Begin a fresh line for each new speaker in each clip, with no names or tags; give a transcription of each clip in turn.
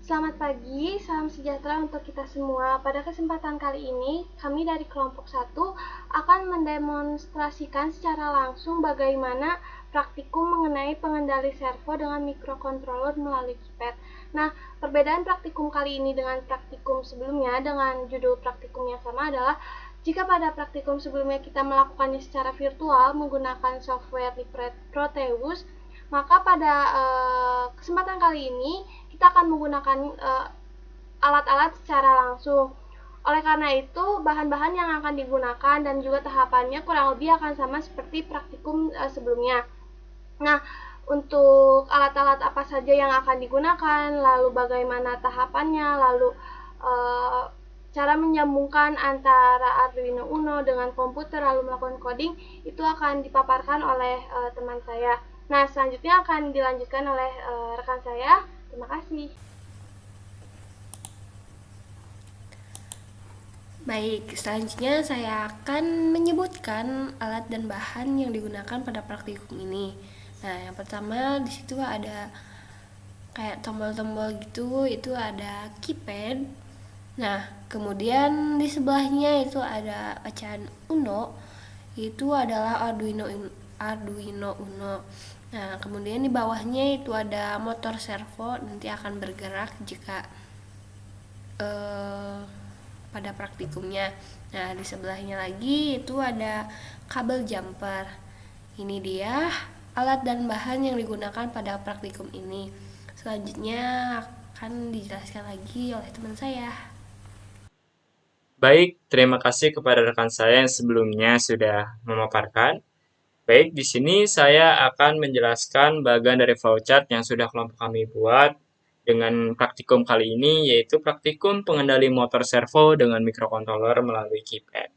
Selamat pagi, salam sejahtera untuk kita semua. Pada kesempatan kali ini, kami dari kelompok 1 akan mendemonstrasikan secara langsung bagaimana praktikum mengenai pengendali servo dengan microcontroller melalui keypad. Nah, perbedaan praktikum kali ini dengan praktikum sebelumnya dengan judul praktikum yang sama adalah jika pada praktikum sebelumnya kita melakukannya secara virtual menggunakan software di Proteus, maka pada kesempatan kali ini kita akan menggunakan alat-alat secara langsung. Oleh karena itu, bahan-bahan yang akan digunakan dan juga tahapannya kurang lebih akan sama seperti praktikum sebelumnya. Nah, untuk alat-alat apa saja yang akan digunakan, lalu bagaimana tahapannya, lalu cara menyambungkan antara Arduino Uno dengan komputer lalu melakukan coding, itu akan dipaparkan oleh teman saya. Nah, selanjutnya akan dilanjutkan oleh rekan saya. Terima kasih.
Baik, selanjutnya saya akan menyebutkan alat dan bahan yang digunakan pada praktikum ini. Nah, yang pertama di situ ada kayak tombol-tombol gitu, itu ada keypad. Nah, kemudian di sebelahnya itu ada pecahan Uno, itu adalah Arduino Uno. Nah, kemudian di bawahnya itu ada motor servo, nanti akan bergerak jika eh, pada praktikumnya. Nah, di sebelahnya lagi itu ada kabel jumper. Ini dia alat dan bahan yang digunakan pada praktikum ini. Selanjutnya akan dijelaskan lagi oleh teman saya.
Baik, terima kasih kepada rekan saya yang sebelumnya sudah memaparkan. Baik, di sini saya akan menjelaskan bagian dari flowchart yang sudah kelompok kami buat dengan praktikum kali ini, yaitu praktikum pengendali motor servo dengan microcontroller melalui keypad.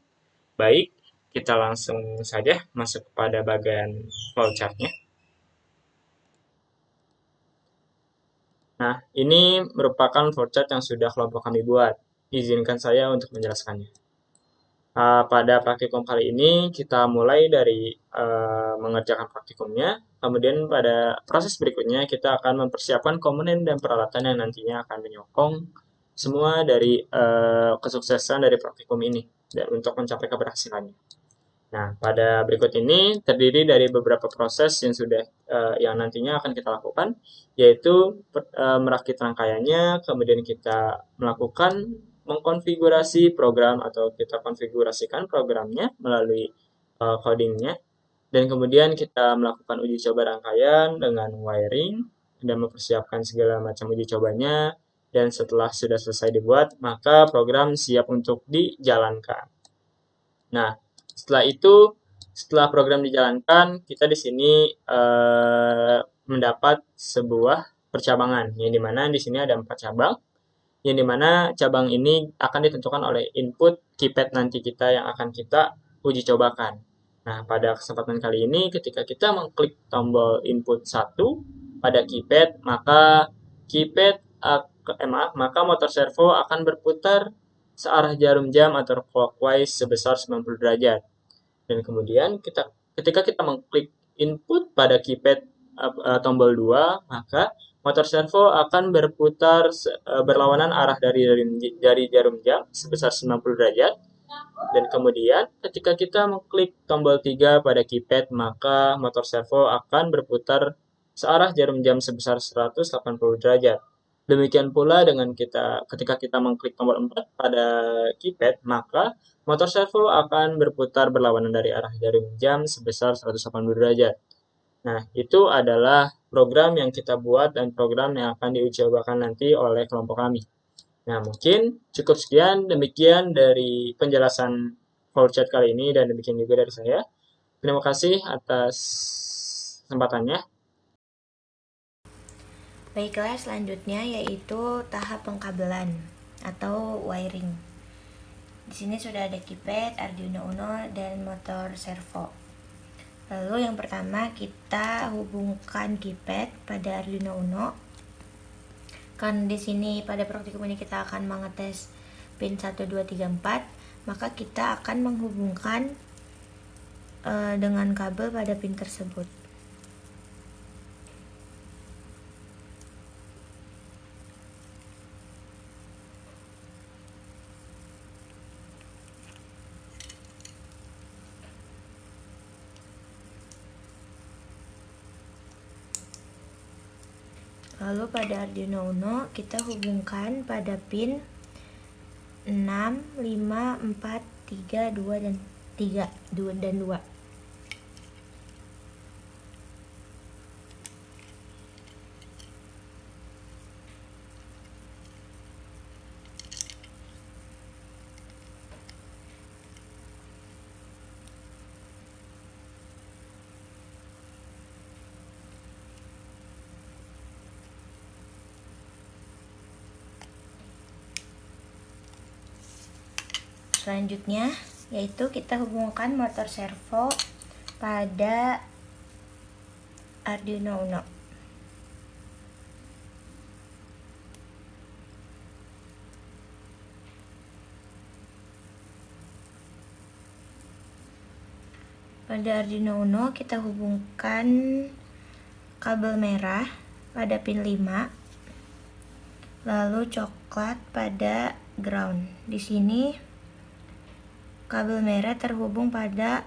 Baik, kita langsung saja masuk kepada bagian flowchartnya. Nah, ini merupakan flowchart yang sudah kelompok kami buat. Izinkan saya untuk menjelaskannya. Pada praktikum kali ini kita mulai dari mengerjakan praktikumnya, kemudian pada proses berikutnya kita akan mempersiapkan komponen dan peralatan yang nantinya akan menyokong semua dari kesuksesan dari praktikum ini dan untuk mencapai keberhasilannya. Nah, pada berikut ini terdiri dari beberapa proses yang sudah yang nantinya akan kita lakukan, yaitu merakit rangkaiannya, kemudian kita melakukan mengkonfigurasi program atau kita konfigurasikan programnya melalui codingnya, dan kemudian kita melakukan uji coba rangkaian dengan wiring dan mempersiapkan segala macam uji cobanya, dan setelah sudah selesai dibuat, maka program siap untuk dijalankan. Nah, setelah itu, setelah program dijalankan, kita di sini mendapat sebuah percabangan, yang dimana di sini ada 4 cabang, yang dimana cabang ini akan ditentukan oleh input keypad nanti kita yang akan kita uji cobakan. Nah, pada kesempatan kali ini, ketika kita mengklik tombol input 1 pada keypad, keypad maka motor servo akan berputar searah jarum jam atau clockwise sebesar 90 derajat. Dan kemudian ketika kita mengklik input pada keypad tombol 2, maka motor servo akan berputar berlawanan arah dari jarum jam sebesar 90 derajat. Dan kemudian ketika kita mengklik tombol 3 pada keypad, maka motor servo akan berputar searah jarum jam sebesar 180 derajat. Demikian pula dengan ketika kita mengklik tombol 4 pada keypad, maka motor servo akan berputar berlawanan dari arah jarum jam sebesar 180 derajat. Nah, itu adalah program yang kita buat dan program yang akan diuji-cobakan nanti oleh kelompok kami. Nah, mungkin cukup sekian, demikian dari penjelasan flowchart kali ini dan demikian juga dari saya. Terima kasih atas kesempatannya.
Baiklah, selanjutnya yaitu tahap pengkabelan atau wiring. Di sini sudah ada keypad, Arduino Uno, dan motor servo. Lalu yang pertama kita hubungkan keypad pada Arduino Uno. Karena di sini pada praktikum ini kita akan mengetes pin 1, 2, 3, 4, maka kita akan menghubungkan dengan kabel pada pin tersebut. Lalu pada Arduino Uno kita hubungkan pada pin 6, 5, 4, 3, 2, dan 3, 2 dan 2. Selanjutnya yaitu kita hubungkan motor servo pada Arduino Uno. Pada Arduino Uno kita hubungkan kabel merah pada pin 5, lalu coklat pada ground. Di sini kabel merah terhubung pada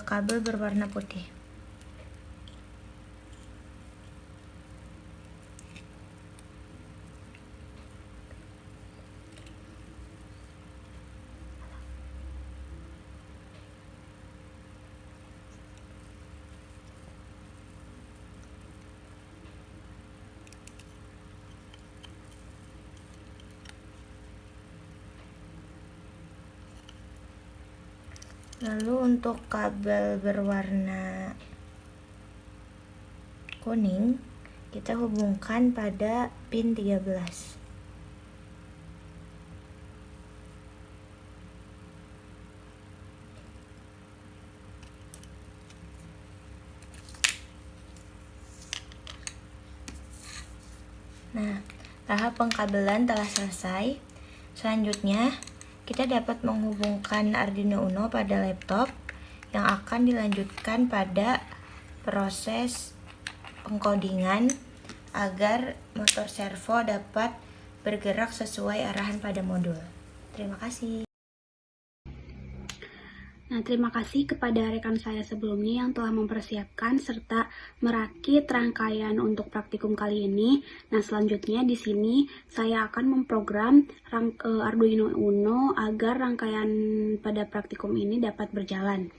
kabel berwarna putih. Lalu untuk kabel berwarna kuning kita hubungkan pada pin 13. Nah, tahap pengkabelan telah selesai. Selanjutnya kita dapat menghubungkan Arduino Uno pada laptop yang akan dilanjutkan pada proses pengkodingan agar motor servo dapat bergerak sesuai arahan pada modul. Terima kasih.
Nah, terima kasih kepada rekan saya sebelumnya yang telah mempersiapkan serta merakit rangkaian untuk praktikum kali ini. Nah, selanjutnya di sini saya akan memprogram Arduino Uno agar rangkaian pada praktikum ini dapat berjalan.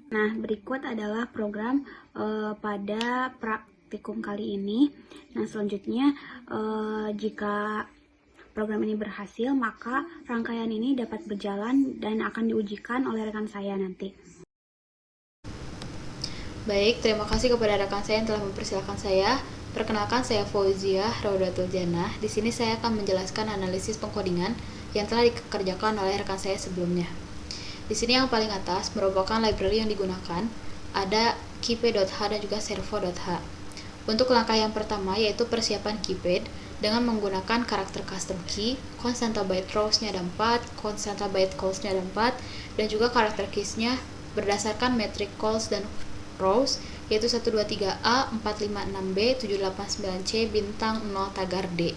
Nah, berikut adalah program pada praktikum kali ini. Nah, selanjutnya jika program ini berhasil, maka rangkaian ini dapat berjalan dan akan diujikan oleh rekan saya nanti.
Baik, terima kasih kepada rekan saya yang telah mempersilahkan saya. Perkenalkan, saya Fauziah Raudatul Jannah. Di sini saya akan menjelaskan analisis pengkodingan yang telah dikerjakan oleh rekan saya sebelumnya. Di sini yang paling atas merupakan library yang digunakan, ada keypad.h dan juga servo.h. Untuk langkah yang pertama yaitu persiapan keypad dengan menggunakan karakter custom key, constanta byte rows-nya ada 4, constanta byte calls-nya ada 4, dan juga karakter keys-nya berdasarkan metric calls dan rows yaitu 123A, 456B, 789C, bintang 0 tagar D.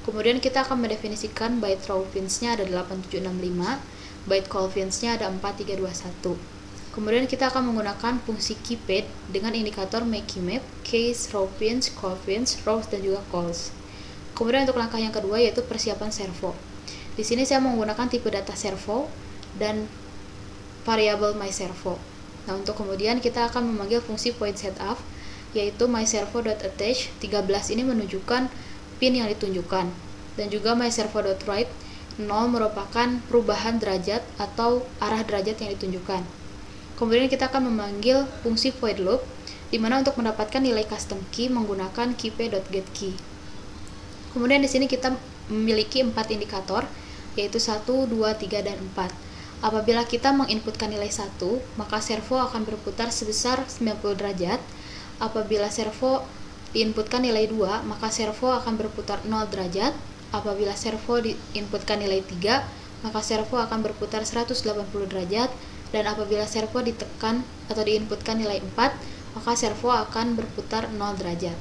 Kemudian kita akan mendefinisikan byte row pins-nya ada 8765, byte call pins-nya ada 4321. Kemudian kita akan menggunakan fungsi keypad dengan indikator makemap, case, row pins, call pins, rows, dan juga calls. Kemudian untuk langkah yang kedua yaitu persiapan servo. Di sini saya menggunakan tipe data servo dan variabel myServo. Nah, untuk kemudian kita akan memanggil fungsi point setup, yaitu myservo.attach 13 ini menunjukkan pin yang ditunjukkan, dan juga myservo.write 0 merupakan perubahan derajat atau arah derajat yang ditunjukkan. Kemudian kita akan memanggil fungsi void loop, di mana untuk mendapatkan nilai custom key menggunakan keyp.getKey. Kemudian di sini kita memiliki 4 indikator, yaitu 1, 2, 3, dan 4. Apabila kita menginputkan nilai 1, maka servo akan berputar sebesar 90 derajat. Apabila servo diinputkan nilai 2, maka servo akan berputar 0 derajat. Apabila servo diinputkan nilai 3, maka servo akan berputar 180 derajat. Dan apabila servo ditekan atau diinputkan nilai 4, maka servo akan berputar 0 derajat.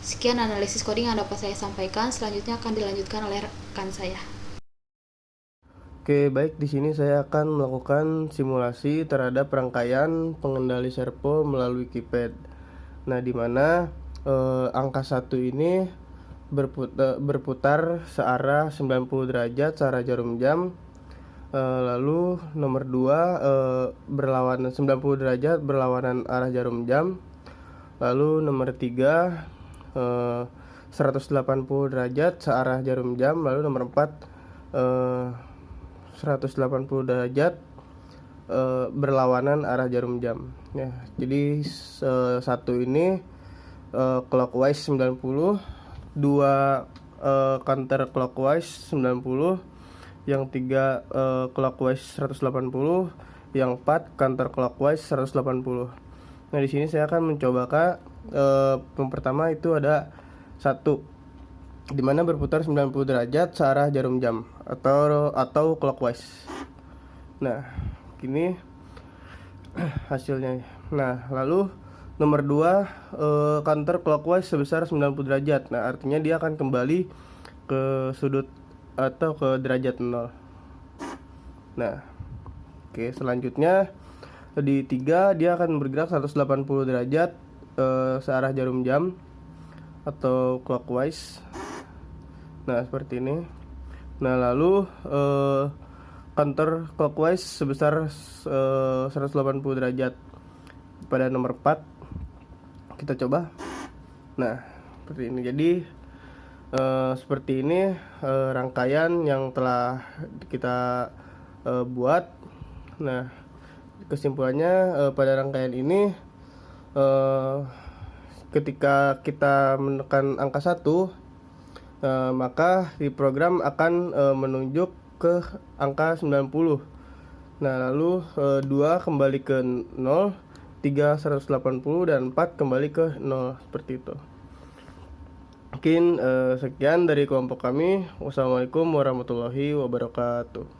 Sekian analisis coding yang dapat saya sampaikan. Selanjutnya akan dilanjutkan oleh rekan saya.
Oke, baik, di sini saya akan melakukan simulasi terhadap rangkaian pengendali servo melalui keypad. Nah, di mana angka 1 ini berputar searah 90 derajat searah jarum jam. Lalu nomor 2 berlawanan 90 derajat berlawanan arah jarum jam. Lalu nomor 3 180 derajat searah jarum jam. Lalu nomor 4 180 derajat berlawanan arah jarum jam. Ya, jadi satu ini clockwise 90, 2 counter clockwise 90, yang 3 clockwise 180, yang 4 counter clockwise 180. Nah, di sini saya akan mencoba yang pertama itu ada 1 di mana berputar 90 derajat searah jarum jam atau clockwise. Nah, ini hasilnya. Nah, lalu nomor 2 counter clockwise sebesar 90 derajat. Nah, artinya dia akan kembali ke sudut atau ke derajat 0. Nah, oke, selanjutnya di 3 dia akan bergerak 180 derajat searah jarum jam atau clockwise. Nah, seperti ini. Nah, lalu counter clockwise sebesar 180 derajat pada nomor 4. Kita coba. Nah, seperti ini. Jadi seperti ini rangkaian yang telah kita buat. Nah, kesimpulannya pada rangkaian ini ketika kita menekan angka 1, maka di program akan menunjuk ke angka 90. Nah, lalu 2 kembali ke 0, 3 180, dan 4 kembali ke 0, seperti itu. Mungkin sekian dari kelompok kami. Wassalamualaikum warahmatullahi wabarakatuh.